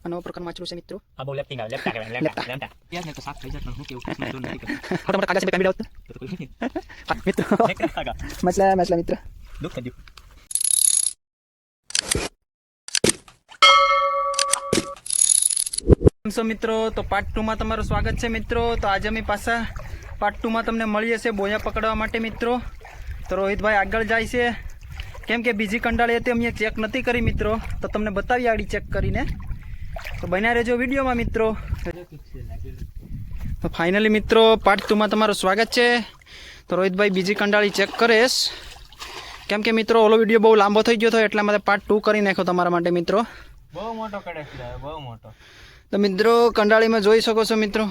આનો પ્રકાર માછલું છે મિત્રો. આ બહુ લેફ્ટિંગ આવે લેફ્ટ આવે લેફ્ટ યાર ને તો સાફ થઈ જતું હું કેવું મેં તો નથી કરતો મોટા મોટા કાગળ છે પેમ્બીડા મિત્રો. મસલા મિત્રો. દુખ થઈ સો મિત્રો, તો પાર્ટ 2 માં તમારું સ્વાગત છે મિત્રો. તો આજે અમે પાછા પાર્ટ 2 માં તમને મળીએ છે બોયા પકડવા માટે મિત્રો. તો રોહિતભાઈ આગળ જાય છે કેમ કે બીજી કંડાળી હતી અમે ચેક નથી કરી મિત્રો, તો તમને બતાવી આડી ચેક કરીને. તો બન્યા રહેજો વિડીયોમાં મિત્રો. તો ફાઇનલી મિત્રો પાર્ટ 2 માં તમારું સ્વાગત છે. તો રોહિતભાઈ બીજી કંડાળી ચેક કરેશ કેમ કે મિત્રો ઓલો વિડીયો બહુ લાંબો થઈ ગયો હતો એટલા માટે પાર્ટ 2 કરી નાખ્યો તમારા માટે મિત્રો. બહુ મોટો કડક છે, બહુ મોટો. તો મિત્રો કંડાળીમાં જોઈ શકો છો મિત્રો.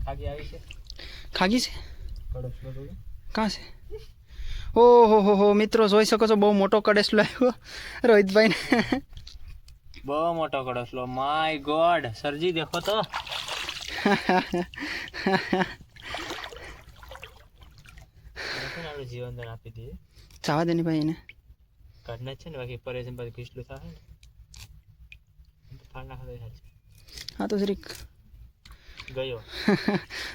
ખાગી આવી છે. ખાગી છે કડક બધું કાં છે? ઓહો હો મિત્રો જોઈ શકો છો બહુ મોટો કડેસલો આવ્યો રોહિતભાઈ ને. બહુ મોટો કડસલો. માય ગોડ સરજી દેખો તો. જીવન દાન આપી દઈએ. જવા દે ને ભાઈ એને. કાઢના છે ને બાકી પરેશન પછી ખીચલું થાય ને ફાળ નાખે. હા તો શ્રીક ગયો.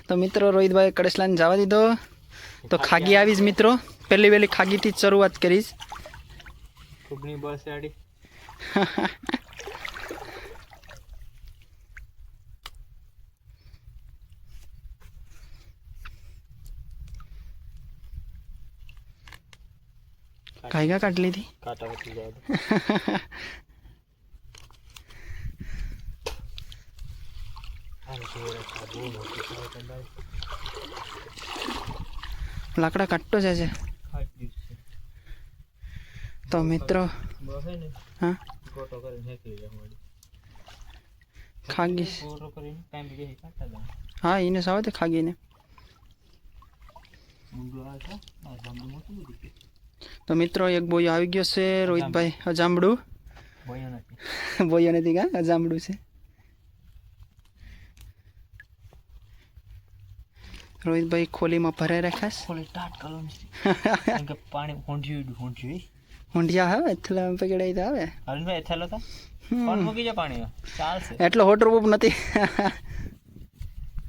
તો મિત્રો રોહિતભાઈ કડેસલાને જવા દીધો. તો ખાગી આવીશ મિત્રો, પહેલી વહેલી ખાગીથી જ શરૂઆત કરીશ. ફૂગની બસ આડી. ખાઈગા કાઢ લીધી. કાંટા વધી જાય. લાકડા કાઢતો જ છે. તો મિત્રો હા ખાગી હા એને સાવ તે ખાગીને. તો મિત્રો એક બોયો આવી ગયો છે રોહિતભાઈ. અજામડું બોયો નથી કા અજામડું છે. રોહિતભાઈ ખોલીમાં ભરાઈ રાખાશ. પાણી હોંઢ્યું ઊંઢિયા આવે એથલા પકડાઈ તો આવે. અરવિંદભાઈ એથેલો તો કોણ મૂકી જાય પાણી ચાલશે. એટલો હોટ રૂપ નથી.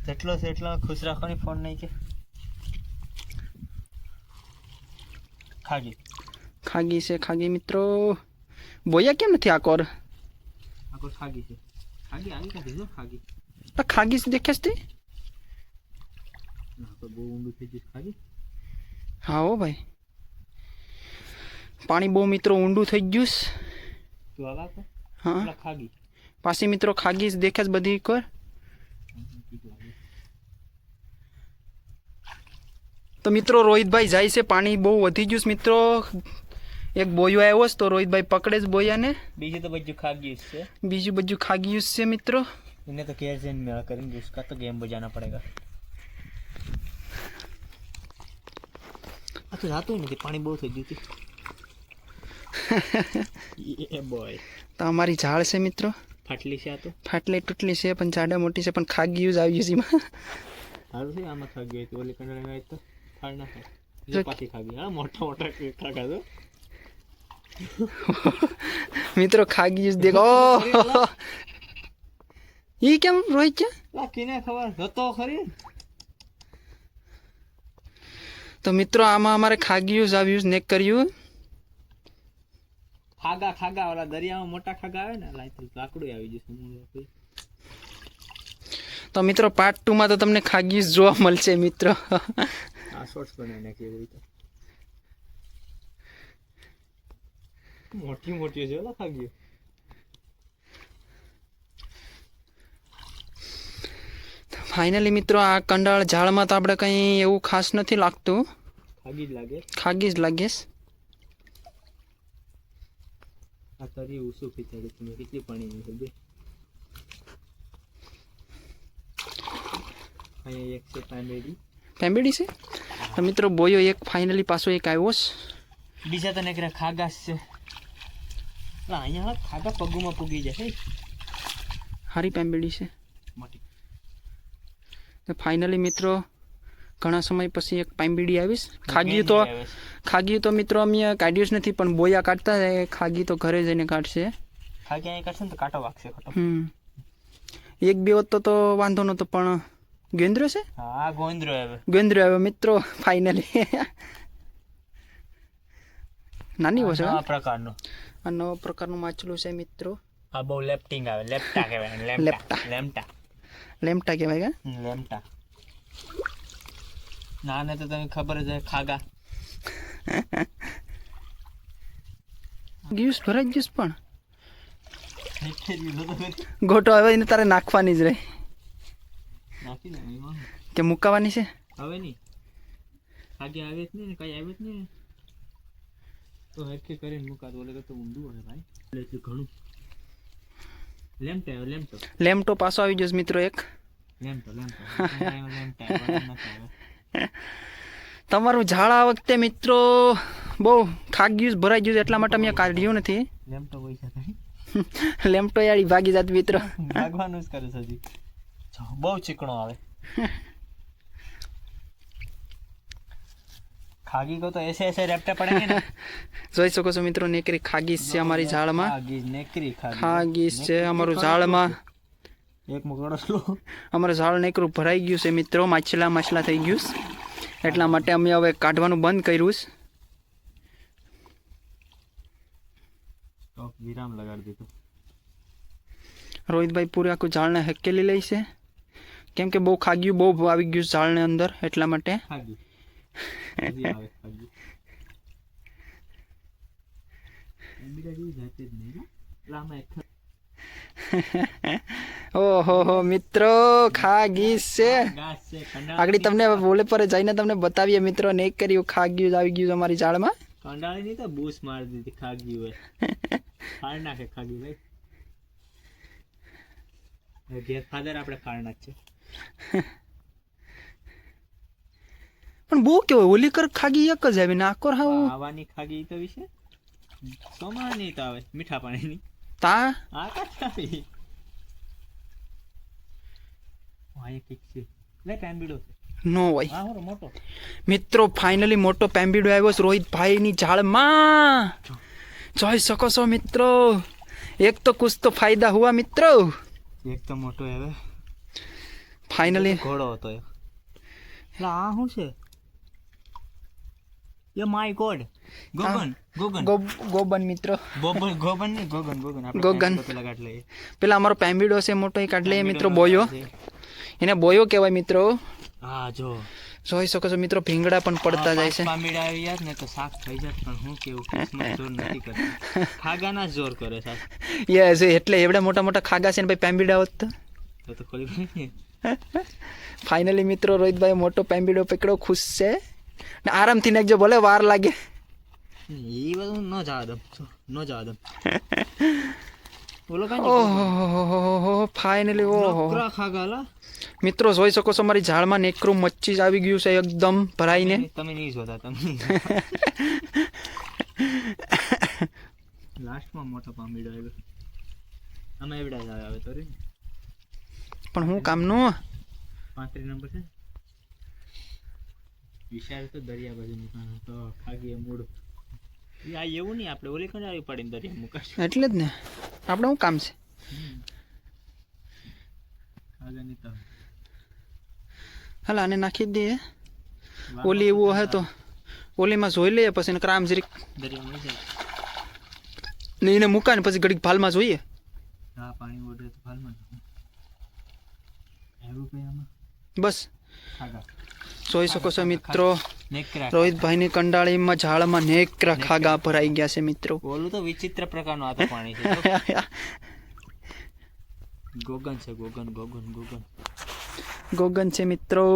જેટલો છે એટલો ખુશ રાખવાની ફોન નહીં કે. ખાગી ખાગી છે. ખાગી મિત્રો બોયા કેમ નથી આકોર? આકોર ખાગી છે. ખાગી આવી કાઢી જો ખાગી. ખાગી દેખેસ તે બહુ ઊંડું થઈ ગયું ખાગી. હા હો ભાઈ પાણી બહુ મિત્રો ઊંડું થઈ ગયું. તું આવા તો હા ખાગી પાછી મિત્રો ખાગી દેખે બધી કર. તો મિત્રો રોહિતભાઈ જાય છે, પાણી બહુ વધી ગયું મિત્રો. એક બોયો આવ્યો છે તો રોહિતભાઈ પકડે જ બોયાને. બીજું તો બધું ખાગી છે. બીજું બધું ખાગી છે મિત્રો. એને તો કેર જઈને મેળા કરીને उसका तो गेम बजाना पड़ेगा. આ તો રાતું નથી પાણી બહુ થઈ ગયું છે. બોય તો અમારી ઝાડ છે મિત્રો. ફાટલી છે. આ તો ફાટલી તૂટલી છે પણ ઝાડા મોટી છે પણ ખાગી જ આવી છે એમાં. સારું છે આમાં ખાગી હતી ઓલી કંડળ તો ફાડ નાખે. જો પાછી ખાગી. હા મોટા મોટા ખાગા તો મિત્રો ખાગી જ દેખો. ઈ કેમ રોહિત છે? લાકીને ખબર હતો ખરી. તો મિત્રો આમાં અમારે ખાગીયું જ આવ્યું નેક કર્યું. ખાગા ઓલા દરિયામાં મોટા ખાગા આવે ને લાકડું આવી જશે. તો મિત્રો પાર્ટ 2 માં તો તમને ખાગીયું જોવા મળશે મિત્રો. આ શોર્ટ્સ બનાવી નાખી એવી રીતે. મોટી છે ઓલા ખાગીઓ. ફાઇનલી મિત્રો આ કંડાળ ઝાડમાં તો આપણે કંઈ એવું ખાસ નથી લાગતું. ખાગી જ લાગે. ખાગી જ લાગે. આ તરી ઉસું ખીચાડે તમે કેટલી પાણી છે બે. અહીંયા એક છે પેમ્બેડી છે. તો મિત્રો બોયો એક ફાઇનલી પાછો એક આવ્યો છે. બીજા તો નકરા ખાગા છે. અહીંયા ખાગા પગુમાં પૂગી જાય. હારી પેમ્બેડી છે મોટી. તો ફાઇનલી મિત્રો ઘણા સમય પછી એક પાઇમ્બીડી આવીશ. ખાગી તો મિત્રો અમે કાઢ્યું જ નથી પણ બોયા કાઢતા ખાગી તો ઘરે જઈને કાઢશે. ખાગી અહીં કરશે ને તો કાંટો વાગશે ખોટો. એક બે હોત તો વાંધો નતો, પણ ગેન્દ્રો છે. હા ગોંદરો હવે ગેન્દ્રો આવ્યો મિત્રો ફાઇનલી. નાની વસ્તુ આ પ્રકારનો આ નવા પ્રકારનું માછલું છે મિત્રો. આ બહુ લેપ્ટિંગ આવે, લેપ્ટા કહેવાય, લેપ્ટા. લેમ્ટા લેમ્ટા કહેવાય કે લેમ્ટા. ના ને તો તને ખબર જ છે ખાગા. ગીસ ભરાઈ ગયું પણ નીચે જ લીધો તો ખરી. ગોટો હવે એને તારે નાખવાની જ રહી નાખી દે એમાં. કે મુકાવાની છે. હવે નહીં ખાગી આવે જ નહીં ને કઈ આવે જ નહીં તો હેરખી કરીને મુકાતો. ઓલે તો ઊંડું હોય ભાઈ, એટલે ઘણું. લેમ્ટો આવ્યો, લેમ્ટો લેમ્ટો પાછો આવી ગયો છે મિત્રો એક. લેમ્ટો લેમ્ટો લેમ્ટા. તમારું ઝાડ આ વખતે મિત્રો બહુ ખાઈ ગયું છે, ભરાઈ ગયું છે, એટલા માટે મેં કાઢ્યું નથી. લેમ્ટો પૈસા થાય લેમ્ટો યારી ભાગી જાત મિત્રો. ભાગવાનું જ કરે છે હજી. બહુ ચીકણો આવે. ખાગી કો તો એસે એસે રેપટા પડેંગે ને. જોઈ શકો છો મિત્રો નેકરી ખાગીસ છે અમારી ઝાડમાં. ખાગી નેકરી ખાગીસ છે અમારું ઝાડમાં. એક મુકડો સ્લો. અમારું ઝાડ નેકરું ભરાઈ ગયું છે મિત્રો, માછલા થઈ ગયું છે, એટલા માટે અમે હવે કાઢવાનું બંધ કર્યું છે. તો વિરામ લગાડી દીધો. રોહિતભાઈ પૂરે આખું ઝાડને હકેલી લે છે, કેમ કે બહુ ખાગ્યું બહુ આવી ગયું ઝાડને અંદર, એટલા માટે. ખાગી હજી આવે ખાગી. બીજા જેવી જાતે જ નહીં લામાં એક. ઓહો મિત્રો ખાગીસ છે. ગાસ છે કંડાળી. આગળ તમને બોલે પર જઈને તમને બતાવીએ મિત્રો, ને એક કર્યું ખાગ્યું આવી ગયું અમારી ઝાડમાં. કંડાળી નહીં તો બૂસ મારી દીધી ખાગી હોય. ફાડ નાખે ખાગી ભાઈ. ઘેર ફાધર આપણે ફાડ નાખશે. પણ બહુ કેવાય ઓલી કર ખાગી એક જ આવી, નાકોર હાવ આવાની ખાગી તો વિશે સોમાં નહીં તો આવે મીઠા પાણીની. તા આ કાંઈ આવી. આ એક છે લે પેમ્બીડો છે. નો હોય હા હોરો મોટો. મિત્રો ફાઇનલી મોટો પેમ્બીડો આવ્યો છે રોહિતભાઈની ઝાડમાં. જોઈ શકો છો મિત્રો, એક તો કુછ તો ફાયદા હુઆ મિત્રો. એક તો મોટો હવે ફાઇનલી ઘોડો હતો એ. એટલે આ શું છે? એ માય ગોડ ગોગન ગોગન ગોબન મિત્રો. ગોબન ગોબન ને ગોગન ગોગન આપણે ગોગન. પેલા કાઢ લઈએ. પેલા અમારો પેમ્બીડો છે મોટો એ કાઢ લઈએ મિત્રો, બોયો. એને બોયો કહેવાય મિત્રો. હા જો જોઈ શકો છો મિત્રો ભીંગડા પણ પડતા જાય છે. પામીડા આવી યાર ને તો શાક થઈ જાય, પણ હું કેવું કિસ્મત જોર નથી કરતી. ખાગાના જ જોર કરે છે. યસ એટલે એવડા મોટા મોટા ખાગા છે ને ભાઈ પેમ્બીડા હોત તો ખોલી પડી. ફાઇનલી મિત્રો રોહિતભાઈ મોટો પેમ્બીડો પકડો, ખુશ છે ને આરામથી નાખજો ભલે વાર લાગે. એ બધું ન જવા દમ, ન જવા દમ. બોલો કાંઈ ઓહો ફાઇનલી ઓહો ખાગાલા મિત્રો જોઈ શકો છો મારી ઝાડમાં નેકરું મચ્છી જ આવી ગયું છે એકદમ ભરાઈને. તમે નહીં જોતા તમે. લાસ્ટમાં મોટો પામીડો આવ્યો. આમાં એવડા જ આવે તો રે. પણ હું કામનું 35 નંબર છે. વિશાળ તો દરિયા બાજુ મૂકવાનું તો ખાગી મૂળ. આ એવું નહીં, આપણે ઓલી કંઈ આવી પડીને દરિયા મૂકાશું એટલે જ ને, આપણે શું કામ છે. ખાગાની તો હાલ આને નાખી જ દઈએ. ઓલી એવું હે તો ઓલીમાં જોઈ લઈએ, પછી ક્રામ જરીક દરિયામાં જાય ને એને મૂકા ને પછી ઘડીક ભાલમાં જોઈએ. હા પાણી ઓડે તો ફાલમાં એવું કઈ આમાં બસ ખાગા જોઈ શકો છો મિત્રો નેકરા. રોહિતભાઈની કંડાળીમાં ઝાડમાં નેકરા ખાગા ભરાઈ ગયા છે મિત્રો. ઓલું તો વિચિત્ર પ્રકારનું આ તો પાણી છે. ગોગન છે ગોગન ગોગન ગોગન ગોગન છે મિત્રો.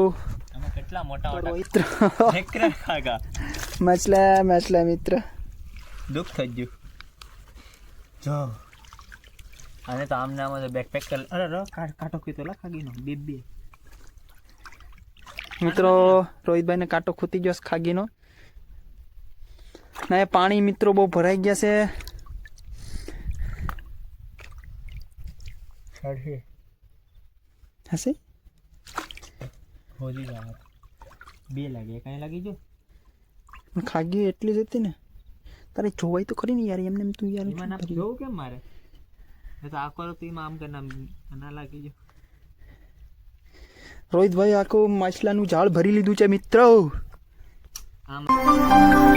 આમાં કેટલા મોટા મોટા રોહિત નેકરા ખાગા. માછલા મિત્ર દુઃખ થઈ ગયું જો. અને તો આમને આમ બેકપેક કર. અરે કાંટો કીધો લા ખાગીનો બે. મિત્રો રોહિતભાઈને કાંટો ખૂતી ગયો ખાગીનો. ના એ પાણી મિત્રો બહુ ભરાઈ ગયા છે. હશે ખોજી જાવ બે લાગે કાંઈ લાગી જો. ખાગી એટલી જ હતી ને, તારે જોવાય તો ખરી ને યાર, એમને એમ તું યાર એમાં નામ જોવું કેમ મારે? એ તો આખો તો એમાં આમ કે ના લાગી ગયો. રોહિતભાઈ આખું માછલાનું જાળ ભરી લીધું છે મિત્રો. આમ